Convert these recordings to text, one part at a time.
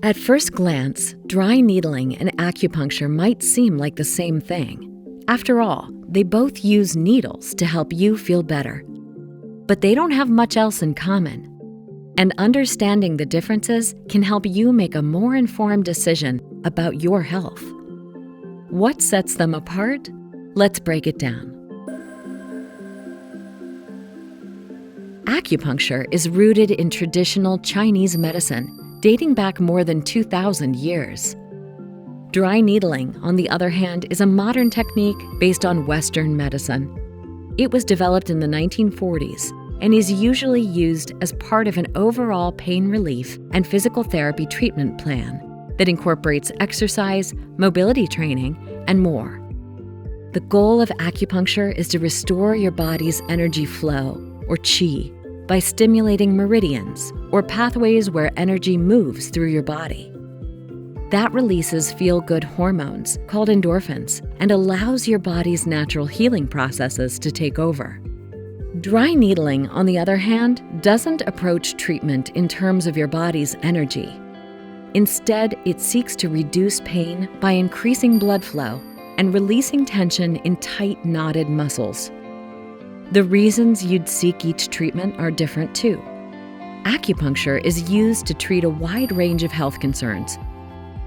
At first glance, dry needling and acupuncture might seem like the same thing. After all, they both use needles to help you feel better. But they don't have much else in common. And understanding the differences can help you make a more informed decision about your health. What sets them apart? Let's break it down. Acupuncture is rooted in traditional Chinese medicine dating back more than 2,000 years. Dry needling, on the other hand, is a modern technique based on Western medicine. It was developed in the 1940s and is usually used as part of an overall pain relief and physical therapy treatment plan that incorporates exercise, mobility training, and more. The goal of acupuncture is to restore your body's energy flow, or qi, by stimulating meridians, or pathways where energy moves through your body. That releases feel-good hormones called endorphins and allows your body's natural healing processes to take over. Dry needling, on the other hand, doesn't approach treatment in terms of your body's energy. Instead, it seeks to reduce pain by increasing blood flow and releasing tension in tight, knotted muscles. The reasons you'd seek each treatment are different too. Acupuncture is used to treat a wide range of health concerns,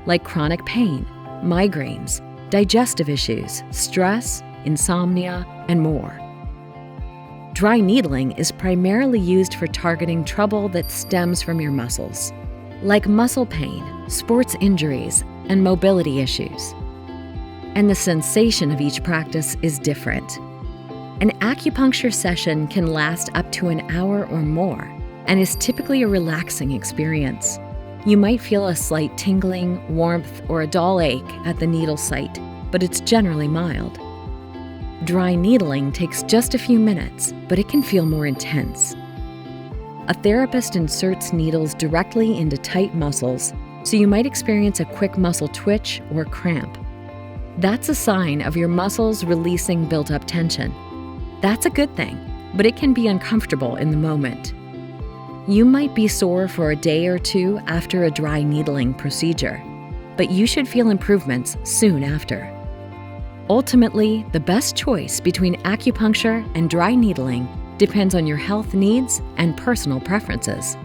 like chronic pain, migraines, digestive issues, stress, insomnia, and more. Dry needling is primarily used for targeting trouble that stems from your muscles, like muscle pain, sports injuries, and mobility issues. And the sensation of each practice is different. An acupuncture session can last up to an hour or more and is typically a relaxing experience. You might feel a slight tingling, warmth, or a dull ache at the needle site, but it's generally mild. Dry needling takes just a few minutes, but it can feel more intense. A therapist inserts needles directly into tight muscles, so you might experience a quick muscle twitch or cramp. That's a sign of your muscles releasing built-up tension. That's a good thing, but it can be uncomfortable in the moment. You might be sore for a day or two after a dry needling procedure, but you should feel improvements soon after. Ultimately, the best choice between acupuncture and dry needling depends on your health needs and personal preferences.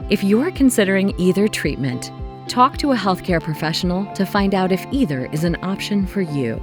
If you're considering either treatment, talk to a healthcare professional to find out if either is an option for you.